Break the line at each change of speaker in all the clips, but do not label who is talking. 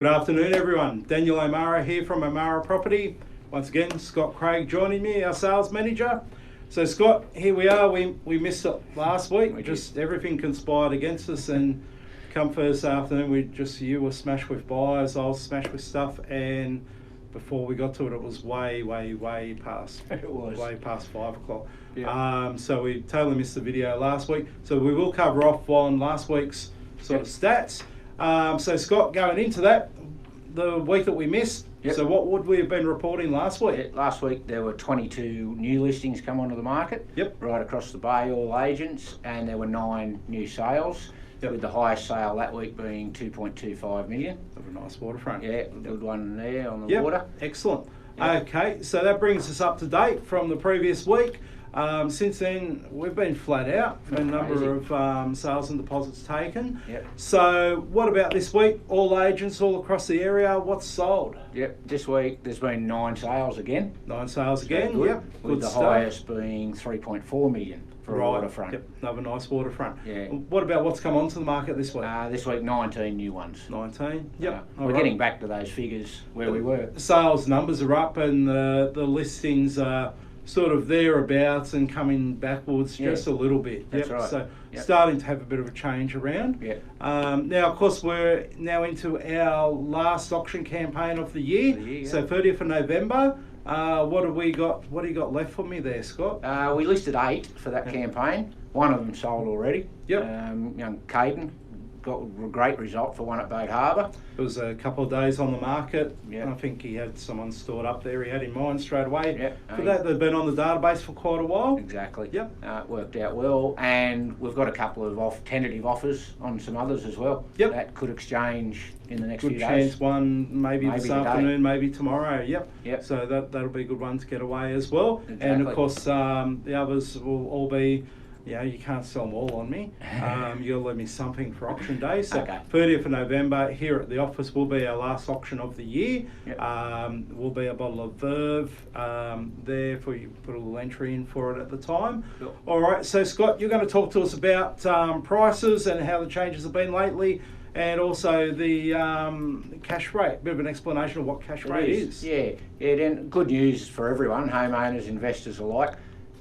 Good afternoon, everyone. Daniel O'Mara here from O'Mara Property. Once again, Scott Craig joining me, our sales manager. So, Scott, here we are. We missed it last week. Just everything conspired against us, and come Thursday afternoon, you were smashed with buyers. I was smashed with stuff, and before we got to it, it was way past.
It was
way past 5 o'clock.
Yeah.
So we totally missed the video last week. So we will cover off on last week's sort of stats. So Scott, going into that, the week that we missed, so what would we have been reporting last week?
Last week there were 22 new listings come onto the market, right across the bay, all agents, and there were 9 new sales, with the highest sale that week being 2.25 million.
Of a nice waterfront.
Yeah, good one there on the water.
Excellent. Okay, so that brings us up to date from the previous week. Since then, we've been flat out for a number of sales and deposits taken. So what about this week? All agents all across the area, what's sold?
This week there's been 9 sales again.
9 sales again,
good.
Good
With the
stuff.
highest being 3.4 million for a waterfront.
Another nice waterfront.
Yeah.
What about what's come onto the market this week?
This week 19 new ones.
19?
We're getting back to those figures where we were.
Sales numbers are up and the listings are sort of thereabouts and coming backwards just a little bit.
That's right.
So starting to have a bit of a change around. Now, of course, we're now into our last auction campaign of the year. So 30th of November. What have we got? What do you got left for me there, Scott?
We listed 8 for that campaign. One of them sold already. Young Caden got a great result for one at Boat Harbour.
It was a couple of days on the market. I think he had someone stored up there he had in mind straight away. For that, they've been on the database for quite a while.
Exactly. It worked out well, and we've got a couple of tentative offers on some others as well. That could exchange in the next few days.
Good chance one maybe this
today.
afternoon, maybe tomorrow. So that'll be a good one to get away as well. And of course, the others will all be. You can't sell them all on me. You'll leave me something for auction day. So 30th of November here at the office will be our last auction of the year. Will be a bottle of Verve there for you, put a little entry in for it at the time. All right, so Scott, you're going to talk to us about prices and how the changes have been lately, and also the cash rate. A bit of an explanation of what cash rate is.
Then good news for everyone, homeowners, investors alike.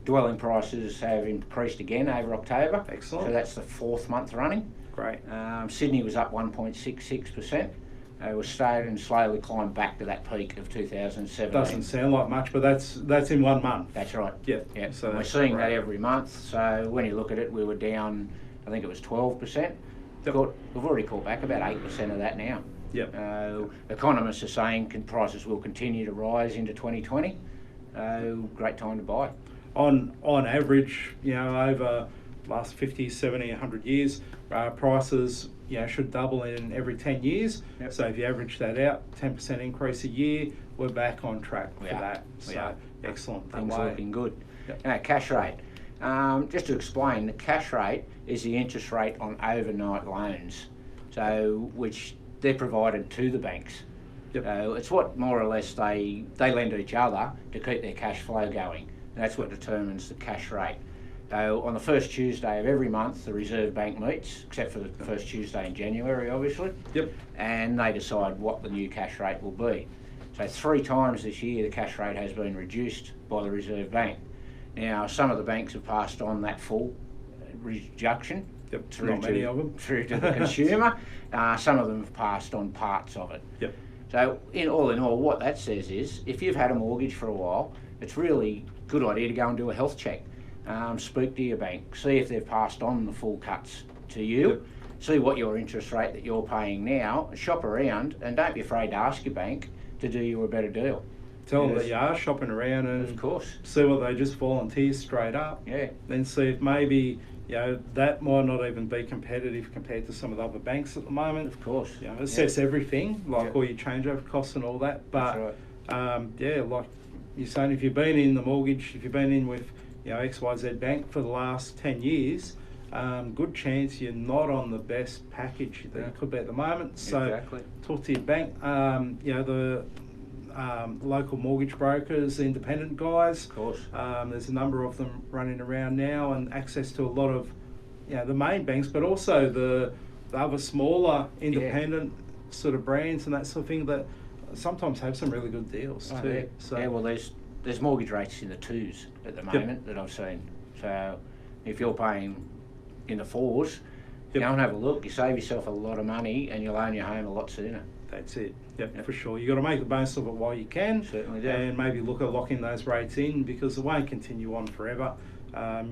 Dwelling prices have increased again over October.
Excellent.
So that's the 4th month running.
Great.
Sydney was up 1.66%. It was stayed and slowly climbed back to that peak of 2017.
Doesn't sound like much, but that's in 1 month.
That's right.
So
we're seeing that every month. So when you look at it, we were down, I think it was 12%. We've already caught back about 8% of that now. Economists are saying prices will continue to rise into 2020. Great time to buy.
On average, over last 50, 70, 100 years, prices should double in every 10 years. So if you average that out, 10% increase a year, we're back on track for that. So excellent.
Things are looking good. Cash rate. Just to explain, the cash rate is the interest rate on overnight loans, which they're provided to the banks. It's what more or less they lend to each other to keep their cash flow going. That's what determines the cash rate. On the first Tuesday of every month, the Reserve Bank meets, except for the first Tuesday in January, obviously. And they decide what the new cash rate will be. So 3 times this year, the cash rate has been reduced by the Reserve Bank. Now, some of the banks have passed on that full reduction through to the consumer. Some of them have passed on parts of it. So all in all, what that says is, if you've had a mortgage for a while, it's really a good idea to go and do a health check. Speak to your bank, see if they've passed on the full cuts to you, see what your interest rate that you're paying now, shop around, and don't be afraid to ask your bank to do you a better deal.
Tell them that you are shopping around and
of course
see what they just volunteer straight up. Then see if maybe that might not even be competitive compared to some of the other banks at the moment.
Of course.
Assess everything, like all your changeover costs and all that. But like you're saying, if you've been in the mortgage, if you've been in with XYZ Bank for the last 10 years, good chance you're not on the best package that you could be at the moment. So talk to your bank. The local mortgage brokers, the independent guys.
Of course.
There's a number of them running around now, and access to a lot of the main banks, but also the other smaller independent sort of brands and that sort of thing that sometimes have some really good deals too.
Yeah.
So
yeah, well, there's mortgage rates in the 2s at the moment that I've seen. So if you're paying in the 4s, go and have a look. You save yourself a lot of money, and you'll own your home a lot sooner.
That's it. Yep, for sure. You've got to make the most of it while you can.
Certainly do.
And maybe look at locking those rates in, because it won't continue on forever.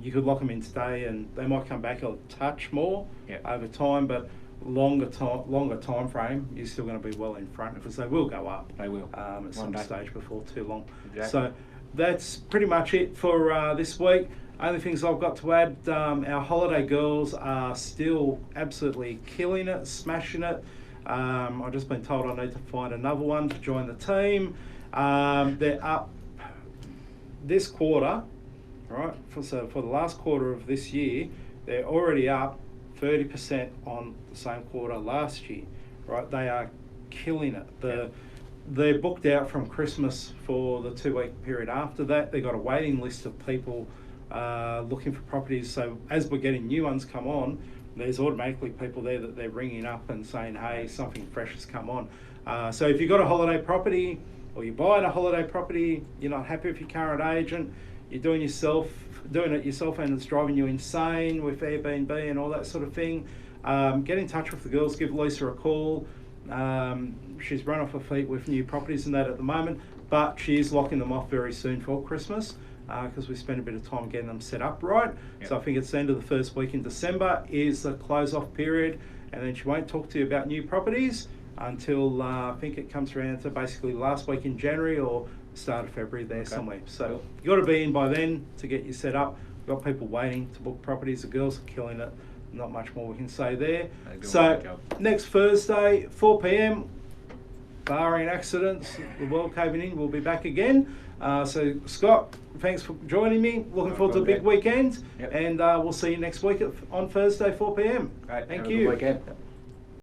You could lock them in today and they might come back a touch more over time, but longer time frame, you're still going to be well in front, because they will go up.
They will.
At some stage before too long.
Exactly.
So that's pretty much it for this week. Only things I've got to add, our holiday girls are still absolutely killing it, smashing it. I've just been told I need to find another one to join the team. They're up this quarter, right? So for the last quarter of this year, they're already up 30% on the same quarter last year, right? They are killing it. They're booked out from Christmas for the 2-week period after that. They've got a waiting list of people looking for properties. So as we're getting new ones come on, there's automatically people there that they're ringing up and saying, hey, something fresh has come on. So if you've got a holiday property, or you're buying a holiday property, you're not happy with your current agent, you're doing it yourself and it's driving you insane with Airbnb and all that sort of thing, get in touch with the girls, give Lisa a call. She's run off her feet with new properties and that at the moment, but she is locking them off very soon for Christmas, because we spent a bit of time getting them set up right. Yep. So I think it's the end of the first week in December is the close-off period, and then she won't talk to you about new properties until I think it comes around to basically last week in January or start of February there somewhere. So you've got to be in by then to get you set up. We've got people waiting to book properties. The girls are killing it. Not much more we can say there. So next Thursday, 4 p.m, barring accidents, the world caving in, we'll be back again. So Scott, thanks for joining me. Looking forward to the big weekend. And we'll see you next week on Thursday, 4 p.m.
Great.
Thank
Have
you.
A good weekend.